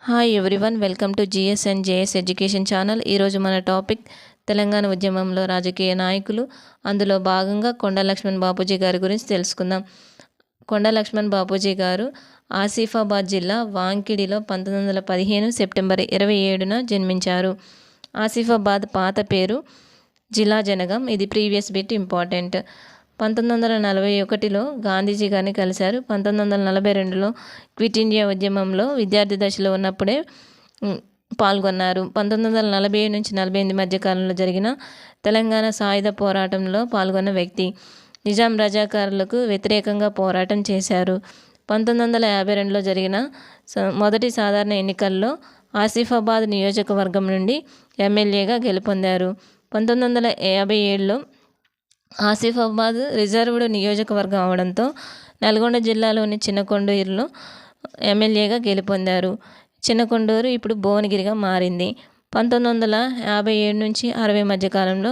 Hi everyone, welcome to GS and JS education channel. ఈరోజు మన topic Telangana ఉద్యమంలో రాజకీయ నాయకులు, అందులో భాగంగా కొండా లక్ష్మణ్ బాపూజీ గారి గురించి తెలుసుకుందాం. కొండా లక్ష్మణ్ బాపూజీ గారు ఆసిఫాబాద్ జిల్లా వాంకిడిలో 1915 సెప్టెంబర్ 27న జన్మించారు. ఆసిఫాబాద్ పాత పేరు జిల్లా జనగం. ఇది ప్రీవియస్ బిట్ ఇంపార్టెంట్. 1941లో గాంధీజీ గారిని కలిశారు. 1942లో క్విట్ ఇండియా ఉద్యమంలో విద్యార్థి దశలో ఉన్నప్పుడే పాల్గొన్నారు. 1947 నుంచి 48 మధ్యకాలంలో జరిగిన తెలంగాణ సాయుధ పోరాటంలో పాల్గొన్న వ్యక్తి. నిజాం రజాకారులకు వ్యతిరేకంగా పోరాటం చేశారు. 1952లో జరిగిన మొదటి సాధారణ ఎన్నికల్లో ఆసిఫాబాద్ నియోజకవర్గం నుండి ఎమ్మెల్యేగా గెలుపొందారు. 1957లో ఆసిఫాబాద్ రిజర్వ్డ్ నియోజకవర్గం అవడంతో నల్గొండ జిల్లాలోని చిన్నకొండూరులో ఎమ్మెల్యేగా గెలుపొందారు. చిన్నకొండూరు ఇప్పుడు భువనగిరిగా మారింది. 1957 నుంచి 60 మధ్యకాలంలో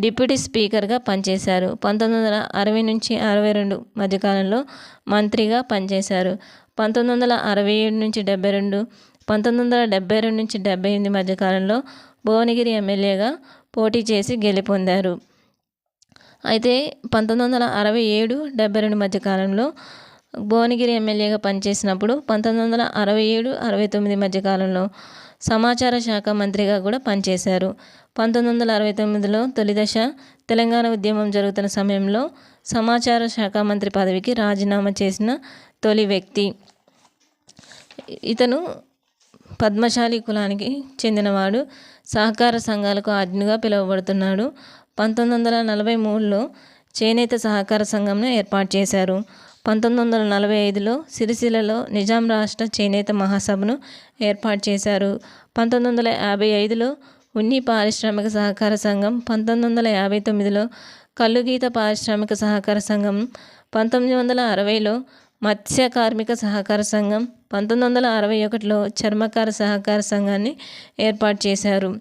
డిప్యూటీ స్పీకర్గా పనిచేశారు. 1960 నుంచి 62 మధ్యకాలంలో మంత్రిగా పనిచేశారు. 1967 నుంచి 72, 1972 నుంచి 78 మధ్యకాలంలో భువనగిరి ఎమ్మెల్యేగా పోటీ చేసి గెలుపొందారు. అయితే 1967-72 మధ్యకాలంలో భువనగిరి ఎమ్మెల్యేగా పనిచేసినప్పుడు 1967-69 మధ్యకాలంలో సమాచార శాఖ మంత్రిగా కూడా పనిచేశారు. 1969లో తొలిదశ తెలంగాణ ఉద్యమం జరుగుతున్న సమయంలో సమాచార శాఖ మంత్రి పదవికి రాజీనామా చేసిన తొలి వ్యక్తి. ఇతను పద్మశాలి కులానికి చెందినవాడు. సహకార సంఘాలకు ఆజ్ఞగా పిలువబడుతున్నాడు. 1943లో చేనేత సహకార సంఘంను ఏర్పాటు చేశారు. 1945లో సిరిసిల్లలో నిజాం రాష్ట్ర చేనేత మహాసభను ఏర్పాటు చేశారు. 1955లో ఉన్ని పారిశ్రామిక సహకార సంఘం, 1959లో కల్లుగీత పారిశ్రామిక సహకార సంఘం, 1960లో మత్స్య కార్మిక సహకార సంఘం, 1961లో చర్మకార సహకార సంఘాన్ని ఏర్పాటు చేశారు.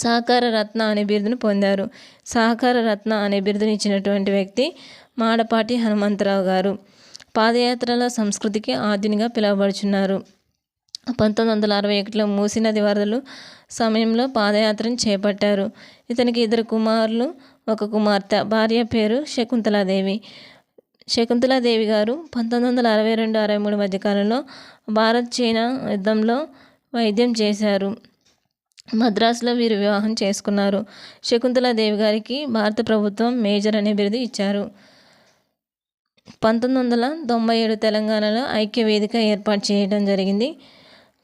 సహకార రత్న అనే బిరుదును పొందారు. సహకార రత్న అనే బిరుదుని ఇచ్చినటువంటి వ్యక్తి మాడపాటి హనుమంతరావు గారు. పాదయాత్రల సంస్కృతికి ఆద్యునిగా పిలువబడుచున్నారు. 1961లో మూసీ నది వరదలు సమయంలో పాదయాత్రను చేపట్టారు. ఇతనికి 2 కుమారులు, 1 కుమార్తె. భార్య పేరు శకుంతలాదేవి. శకుంతలాదేవి గారు 1962-63 మధ్యకాలంలో భారత్ చైనా యుద్ధంలో వైద్యం చేశారు. మద్రాసులో వీరు వివాహం చేసుకున్నారు. శకుంతలాదేవి గారికి భారత ప్రభుత్వం మేజర్ అనే బిరుదు ఇచ్చారు. 1997 తెలంగాణలో ఐక్య వేదిక ఏర్పాటు చేయడం జరిగింది.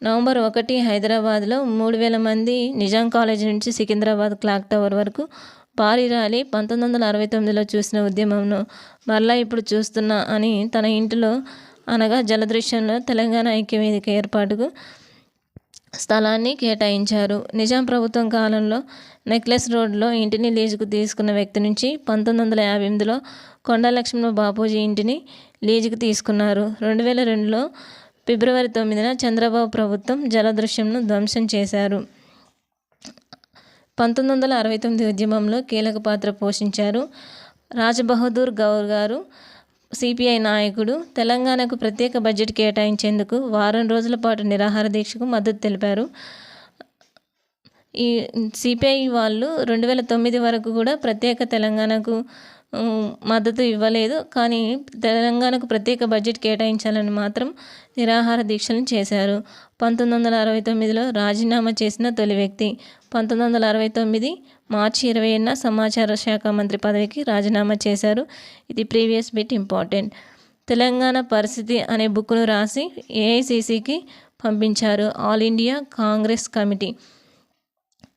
నవంబర్ 1 హైదరాబాద్లో 3000 మంది నిజాం కాలేజీ నుంచి సికింద్రాబాద్ క్లాక్ టవర్ వరకు భారీ ర్యాలీ 1969లో చూసిన ఉద్యమంను మరలా ఇప్పుడు చూస్తున్నా అని తన ఇంటిలో అనగా జలదృశ్యంలో తెలంగాణ ఐక్యవేదిక ఏర్పాటుకు స్థలాన్ని కేటాయించారు. నిజాం ప్రభుత్వం కాలంలో నెక్లెస్ రోడ్లో ఇంటిని లీజుకు తీసుకున్న వ్యక్తి నుంచి 1958లో కొండా లక్ష్మణ బాపూజీ ఇంటిని లీజుకు తీసుకున్నారు. 2002లో ఫిబ్రవరి 9న చంద్రబాబు ప్రభుత్వం జలదృశ్యంను ధ్వంసం చేశారు. 1969 ఉద్యమంలో కీలక పాత్ర పోషించారు. రాజబహదూర్ గౌర్ గారు సిపిఐ నాయకుడు. తెలంగాణకు ప్రత్యేక బడ్జెట్ కేటాయించేందుకు వారం రోజుల పాటు నిరాహార దీక్షకు మద్దతు తెలిపారు. ఈ సిపిఐ వాళ్ళు 2009 వరకు కూడా ప్రత్యేక తెలంగాణకు మద్దతు ఇవ్వలేదు. కానీ తెలంగాణకు ప్రత్యేక బడ్జెట్ కేటాయించాలని మాత్రం నిరాహార దీక్షలను చేశారు. 1969లో రాజీనామా చేసిన తొలి వ్యక్తి. 1969 మార్చి 20న సమాచార శాఖ మంత్రి పదవికి రాజీనామా చేశారు. ఇది ప్రీవియస్ బిట్ ఇంపార్టెంట్. తెలంగాణ పరిస్థితి అనే బుక్ను రాసి ఏఐసిసికి పంపించారు. All India Congress committee.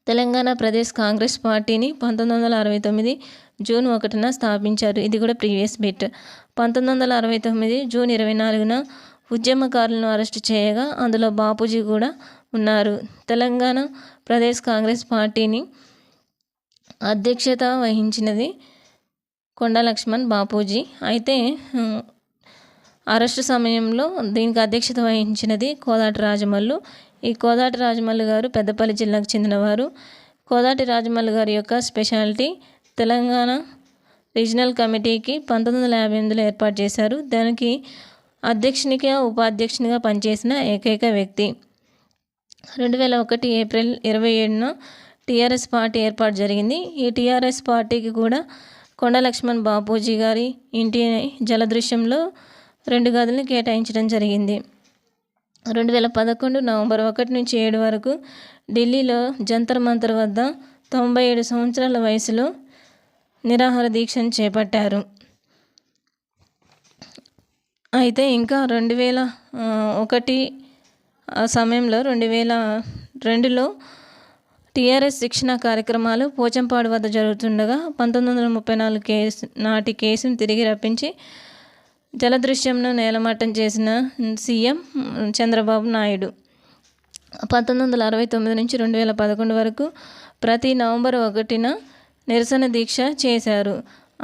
Telangana Pradesh Congress పార్టీని 1969 జూన్ 1న స్థాపించారు. ఇది కూడా ప్రీవియస్ బిట్. 1969 జూన్ 24న ఉద్యమకారులను అరెస్టు చేయగా అందులో బాపూజీ కూడా ఉన్నారు. తెలంగాణ ప్రదేశ్ కాంగ్రెస్ పార్టీని అధ్యక్షత వహించినది కొండా లక్ష్మణ్ బాపూజీ. అయితే అరెస్టు సమయంలో దీనికి అధ్యక్షత వహించినది కోదాటి రాజమల్లు. ఈ కోదాటి రాజమల్లు గారు పెద్దపల్లి జిల్లాకు చెందినవారు. కోదాటి రాజమల్లు గారి యొక్క స్పెషాలిటీ తెలంగాణ రీజనల్ కమిటీకి 1958లో ఏర్పాటు చేశారు. దానికి అధ్యక్షునిగా ఉపాధ్యక్షునిగా పనిచేసిన ఏకైక వ్యక్తి. 2001 ఏప్రిల్ 27న టీఆర్ఎస్ పార్టీ ఏర్పాటు జరిగింది. ఈ టీఆర్ఎస్ పార్టీకి కూడా కొండ లక్ష్మణ్ బాపూజీ గారి ఇంటి జలదృశ్యంలో 2 గదులను కేటాయించడం జరిగింది. 2011 నవంబర్ 1 నుంచి 7 వరకు ఢిల్లీలో జంతర్ మంతర్ వద్ద 97 సంవత్సరాల వయసులో నిరాహార దీక్షను చేపట్టారు. అయితే ఇంకా 2001 ఆ సమయంలో 2002లో టీఆర్ఎస్ శిక్షణ కార్యక్రమాలు పోచంపాడు వద్ద జరుగుతుండగా 1934 నాటి కేసును తిరిగి రప్పించి జలదృశ్యంను నేలమట్టం చేసిన సీఎం చంద్రబాబు నాయుడు. 1969 నుంచి 2011 వరకు ప్రతి నవంబర్ 1న నిరసన దీక్ష చేశారు.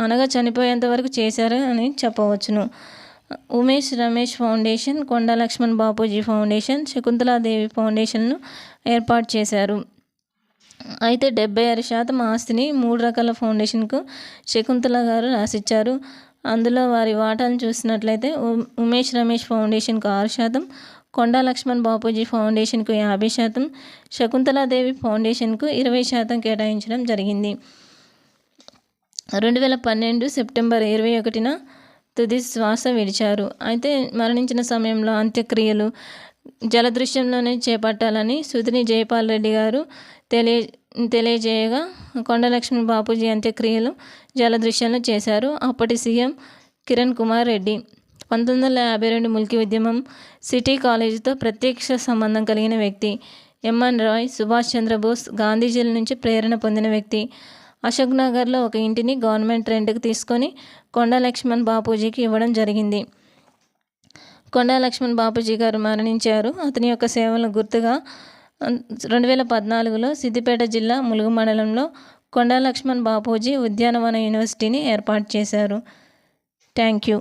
అనగా చనిపోయేంత వరకు చేశారు అని చెప్పవచ్చును. ఉమేష్ రమేష్ ఫౌండేషన్, కొండా లక్ష్మణ్ బాపూజీ ఫౌండేషన్, శకుంతలాదేవి ఫౌండేషన్ను ఏర్పాటు చేశారు. అయితే 76% ఆస్తిని 3 రకాల ఫౌండేషన్కు శకుంతల గారు రాసిచ్చారు. అందులో వారి వాటాను చూసినట్లయితే ఉమేష్ రమేష్ ఫౌండేషన్కు 6%, కొండా లక్ష్మణ్ బాపూజీ ఫౌండేషన్కు 50%, శకుంతలాదేవి ఫౌండేషన్కు 20% కేటాయించడం జరిగింది. 2012 సెప్టెంబర్ 21న తుది శ్వాస విడిచారు. అయితే మరణించిన సమయంలో అంత్యక్రియలు జలదృశ్యంలోనే చేపట్టాలని సుధిని జైపాల్ రెడ్డి గారు తెలియజేయగా కొండలక్ష్మణ్ బాపూజీ అంత్యక్రియలు జలదృశ్యంలో చేశారు. అప్పటి సీఎం కిరణ్ కుమార్ రెడ్డి. 1952 ముల్కీ ఉద్యమం, సిటీ కాలేజీతో ప్రత్యక్ష సంబంధం కలిగిన వ్యక్తి. ఎంఎన్ రాయ్, సుభాష్ చంద్రబోస్, గాంధీజీల నుంచి ప్రేరణ పొందిన వ్యక్తి. అశోక్ నగర్లో ఒక ఇంటిని గవర్నమెంట్ రెంట్కి తీసుకొని కొండా లక్ష్మణ్ బాపూజీకి ఇవ్వడం జరిగింది. కొండా లక్ష్మణ్ బాపూజీ గారు మరణించారు. అతని యొక్క సేవల గుర్తుగా 2014లో సిద్దిపేట జిల్లా ములుగు మండలంలో కొండా లక్ష్మణ్ బాపూజీ ఉద్యానవన యూనివర్సిటీని ఏర్పాటు చేశారు. Thank you.